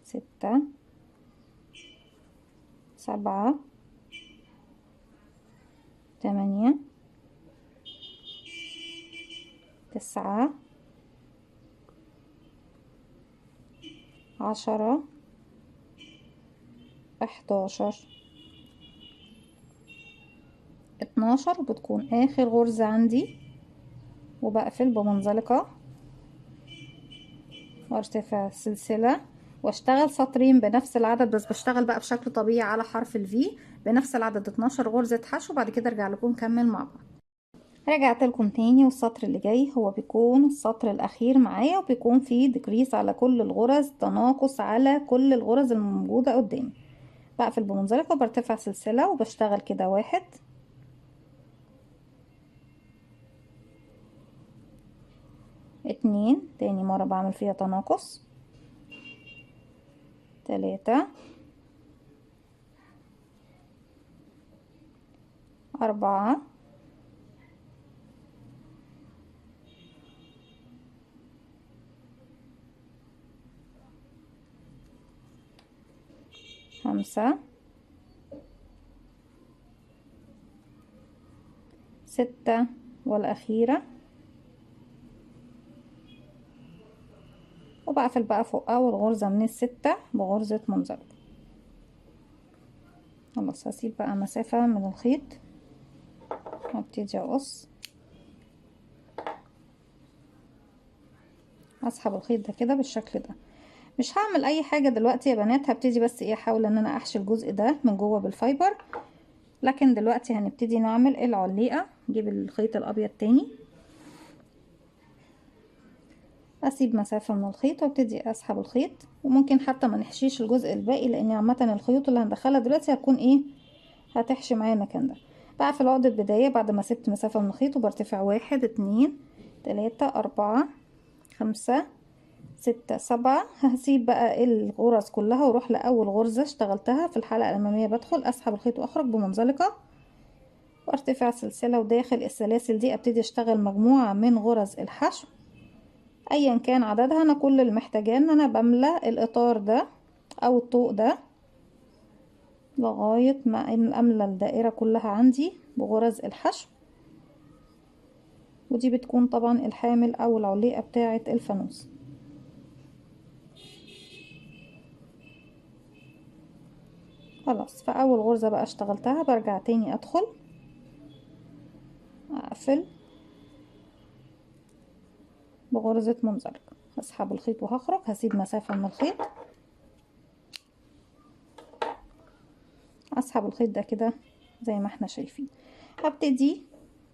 A: 6 7 8 9 10 11 12، بتكون آخر غرزة عندي، وبقفل بمنزلقة وارتفع سلسلة واشتغل سطرين بنفس العدد، بس بشتغل بقى بشكل طبيعي على حرف الفي بنفس العدد 12 غرزة حشو. بعد كده ارجع لكم نكمل مع بعض. رجعت لكم تاني، والسطر اللي جاي هو بيكون السطر الاخير معايا، وبيكون فيه ديكريس على كل الغرز، تناقص على كل الغرز الموجودة قدامي. بقفل بمنزلقة وبرتفع سلسلة وبشتغل كده 1 2، تاني مرة بعمل فيها تناقص 3 4 5 6 والأخيرة وبقفل بقى فوق اول غرزة من الستة بغرزة منزلقة. خلاص هسيب بقى مسافة من الخيط وابتدي اقص، اسحب الخيط ده كده بالشكل ده. مش هعمل اي حاجة دلوقتي يا بنات، هبتدي بس ايه احاول ان انا احشي الجزء ده من جوه بالفايبر. لكن دلوقتي هنبتدي نعمل العليقة. نجيب الخيط الابيض تاني، اسيب مسافة من الخيط وابتدي اسحب الخيط. وممكن حتى ما نحشيش الجزء الباقي، لان عامة الخيوط اللي هندخلها دلوقتي هتكون ايه، هتحشي معايا المكان ده. بقفل عقدة بداية بعد ما سبت مسافة من الخيط، وبرتفع 1 2 3 4 5 6 7. هسيب بقى الغرز كلها واروح لاول غرزة اشتغلتها في الحلقة الامامية، بدخل اسحب الخيط واخرج بمنزلقة وارتفع سلسلة، وداخل السلاسل دي ابتدي اشتغل مجموعة من غرز الحشو ايا كان عددها. انا كل اللي محتاجاه ان انا بملى الاطار ده او الطوق ده لغاية ما املى الدائرة كلها عندي بغرز الحشو. ودي بتكون طبعا الحامل او العليقة بتاعة الفانوس. خلاص في اول غرزة بقى اشتغلتها برجع تاني ادخل اقفل بغرزة منزلقة، هسحب الخيط وهخرج، هسيب مسافة من الخيط، اسحب الخيط ده كده زي ما احنا شايفين. هبتدي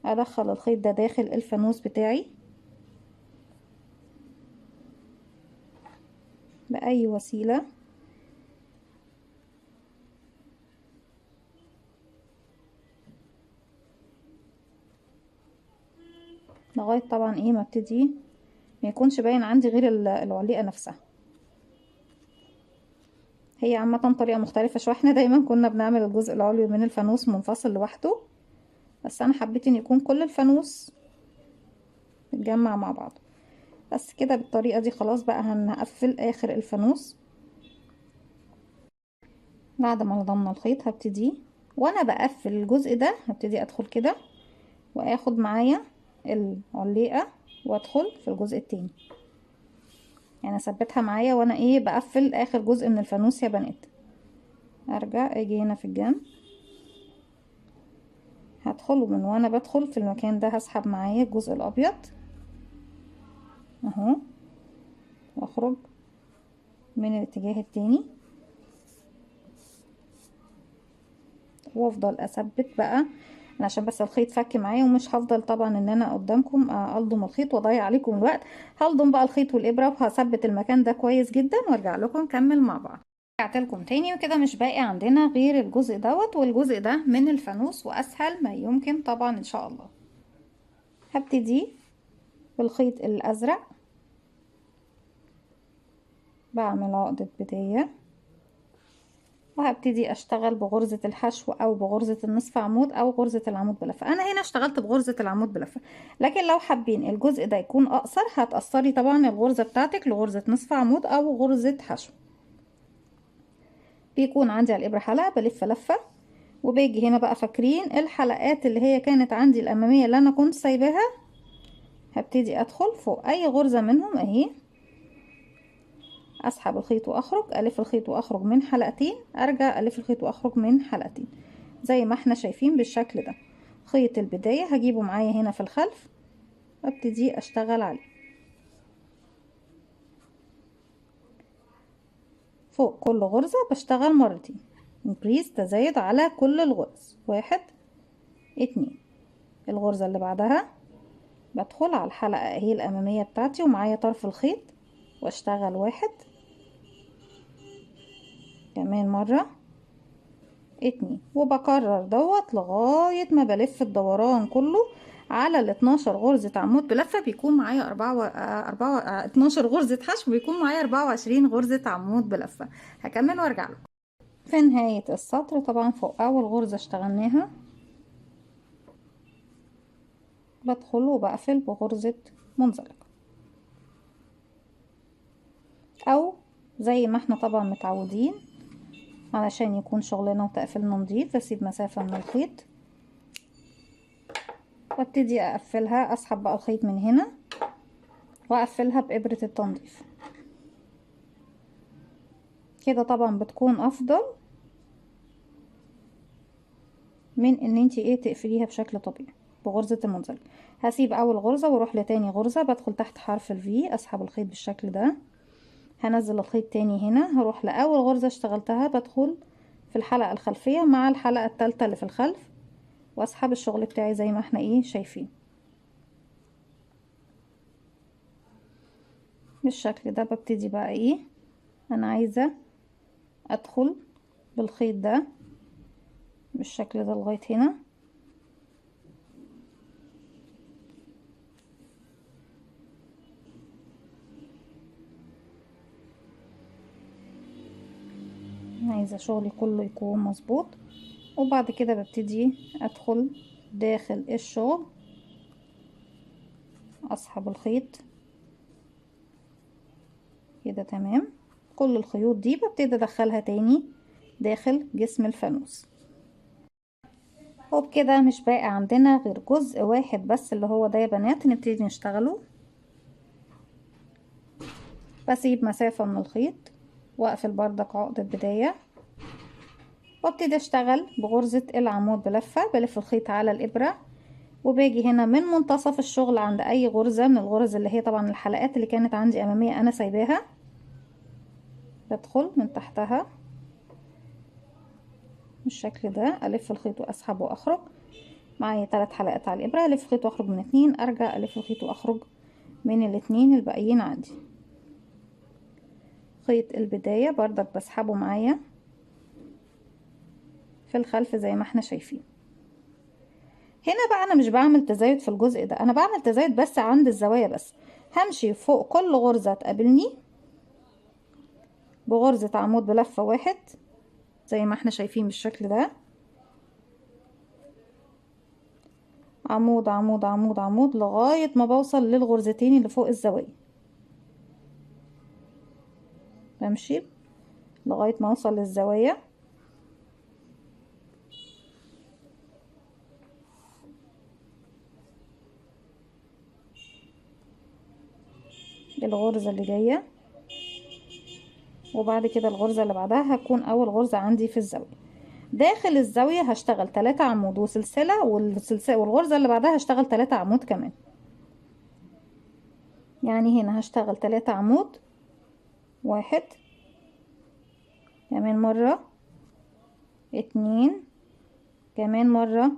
A: ادخل الخيط ده داخل الفانوس بتاعي بأي وسيلة. لغاية طبعا ايه ما ابتدي ما يكونش باين عندي غير العليقة نفسها. هي عامة طريقة مختلفة شوية، احنا دايما كنا بنعمل الجزء العلوي من الفانوس منفصل لوحده، بس انا حبيت ان يكون كل الفانوس متجمع مع بعض. بس كده بالطريقة دي خلاص بقى هنقفل اخر الفانوس. بعد ما نضمنا الخيط هبتدي وانا بقفل الجزء ده هبتدي ادخل كده واخد معايا العليقة وادخل في الجزء التاني، يعني اثبتها معايا وانا ايه بقفل اخر جزء من الفانوس يا بنات. ارجع اجي هنا في الجنب، هدخل من وانا بدخل في المكان ده هسحب معايا الجزء الابيض اهو، واخرج من الاتجاه التاني وافضل اثبت بقى. أنا عشان بس الخيط فك معايا ومش هفضل طبعا ان انا قدامكم الضم الخيط واضيع عليكم الوقت. هلضم بقى الخيط والابره وهثبت المكان ده كويس جدا وارجع لكم نكمل مع بعض. رجعت لكم تاني وكده مش باقي عندنا غير الجزء دوت والجزء ده من الفانوس، واسهل ما يمكن طبعا ان شاء الله. هبتدي بالخيط الازرق، بعمل عقدة بداية وهبتدي اشتغل بغرزة الحشو او بغرزة النصف عمود او غرزة العمود بلفة. انا هنا اشتغلت بغرزة العمود بلفة، لكن لو حابين الجزء ده يكون اقصر هتقصري طبعا الغرزة بتاعتك لغرزة نصف عمود او غرزة حشو. بيكون عندي على الابرة حلقة بلف لفة، وباجي هنا بقى فاكرين الحلقات اللي هي كانت عندي الامامية اللي انا كنت سايباها، هبتدي ادخل فوق اي غرزة منهم اهي، اسحب الخيط واخرج، الف الخيط واخرج من حلقتين، ارجع الف الخيط واخرج من حلقتين زي ما احنا شايفين بالشكل ده. خيط البداية هجيبه معايا هنا في الخلف وابتدي اشتغل عليه فوق كل غرزة، بشتغل مرتين انكريز تزايد على كل الغرز، 1 2. الغرزة اللي بعدها بدخل على الحلقة اهي الامامية بتاعتي ومعايا طرف الخيط واشتغل 1 كمان مرة 2، وبكرر دوت لغاية ما بلف الدوران كله على ال 12 غرزة عمود بلفة. بيكون معايا 12 غرزة حشو، بيكون معايا 24 غرزة عمود بلفة. هكمل وارجع لكم. في نهاية السطر طبعا فوق اول غرزة اشتغلناها بدخل وبقفل بغرزة منزلقة، او زي ما احنا طبعا متعودين علشان يكون شغلنا وتقفلنا نضيف بسيب مسافة من الخيط وابتدي اقفلها، اسحب بقى الخيط من هنا واقفلها بإبرة التنظيف. كده طبعا بتكون افضل من ان انتي ايه تقفليها بشكل طبيعي بغرزة المنزلق. هسيب اول غرزة واروح لتاني غرزة، بدخل تحت حرف الفي، اسحب الخيط بالشكل ده، هنزل الخيط تاني هنا، هروح لاول غرزة اشتغلتها، بدخل في الحلقة الخلفية مع الحلقة التالتة اللي في الخلف، واسحب الشغل بتاعي زي ما احنا ايه شايفين بالشكل ده. ببتدي بقى ايه، انا عايزة ادخل بالخيط ده بالشكل ده لغاية هنا، عايزة شغلي كله يكون مظبوط. وبعد كده ببتدي ادخل داخل الشغل، اسحب الخيط كده تمام. كل الخيوط دي ببتدي ادخلها تاني داخل جسم الفانوس. وبكده مش باقي عندنا غير جزء واحد بس اللي هو ده يا بنات، نبتدي نشتغله. بسيب مسافة من الخيط واقفل بردك عقدة بداية، وابتدي اشتغل بغرزة العمود بلفة، بلف الخيط على الابرة، وباجي هنا من منتصف الشغل عند اي غرزة من الغرز اللي هي طبعا الحلقات اللي كانت عندي امامية انا سايباها، بدخل من تحتها بالشكل ده، الف الخيط واسحب واخرج. معايا 3 حلقات على الابرة، الف خيط واخرج من 2، ارجع الف الخيط واخرج من الاتنين الباقيين عندي. خيط البداية بردك بسحبه معايا في الخلف زي ما احنا شايفين. هنا بقى انا مش بعمل تزايد في الجزء ده، انا بعمل تزايد بس عند الزوايا بس. همشي فوق كل غرزة تقابلني بغرزة عمود بلفة واحد زي ما احنا شايفين بالشكل ده، عمود عمود عمود عمود لغاية ما بوصل للغرزتين اللي فوق الزوايا. بمشي لغاية ما اوصل للزوايا، الغرزة اللي جاية، وبعد كده الغرزة اللي بعدها هتكون اول غرزة عندي في الزاوية. داخل الزاوية هشتغل 3 عمود وسلسلة، والسلسلة والغرزة اللي بعدها هشتغل 3 عمود كمان. يعني هنا هشتغل 3 عمود، واحد، كمان مرة، 2، كمان مرة،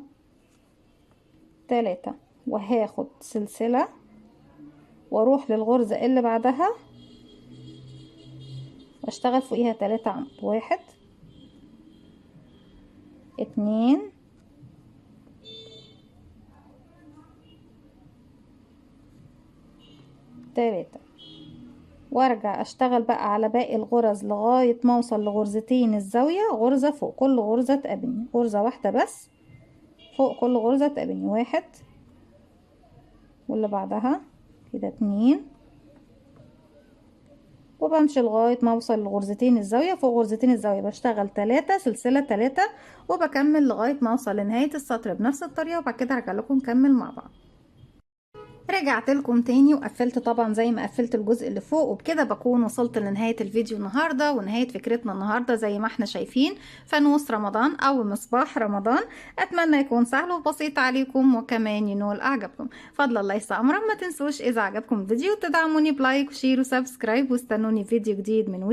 A: 3، وهاخد سلسلة واروح للغرزة اللي بعدها واشتغل فوقيها 3 عمود، واحد، 2، 3، وارجع اشتغل بقى على باقي الغرز لغاية ما اوصل لغرزتين الزاوية، غرزة فوق كل غرزة تقابلني، غرزة واحدة بس فوق كل غرزة تقابلني، واحد، واللي بعدها كده 2، وبمشي لغاية ما اوصل لغرزتين الزاوية، فوق غرزتين الزاوية بشتغل 3 سلسلة 3، وبكمل لغاية ما اوصل لنهاية السطر بنفس الطريقة، وبعد كده هرجع لكم نكمل مع بعض. رجعت لكم تاني وقفلت طبعا زي ما قفلت الجزء اللي فوق، وبكده بكون وصلت لنهاية الفيديو النهاردة ونهاية فكرتنا النهاردة. زي ما احنا شايفين فانوس رمضان او مصباح رمضان، اتمنى يكون سهل وبسيط عليكم وكمان ينول اعجابكم. فضل الله يستأمر، ما تنسوش اذا عجبكم الفيديو تدعموني بلايك وشير وسبسكرايب، واستنوني فيديو جديد من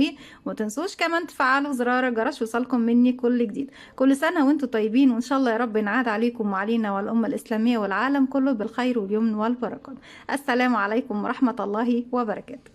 A: وما تنسوش كمان تفعلوا زرار الجرس يوصلكم مني كل جديد. كل سنة وانتم طيبين، وان شاء الله يا رب ينعاد عليكم وعلينا والأمة الإسلامية والعالم كله بالخير واليمن والبركات. السلام عليكم ورحمة الله وبركاته.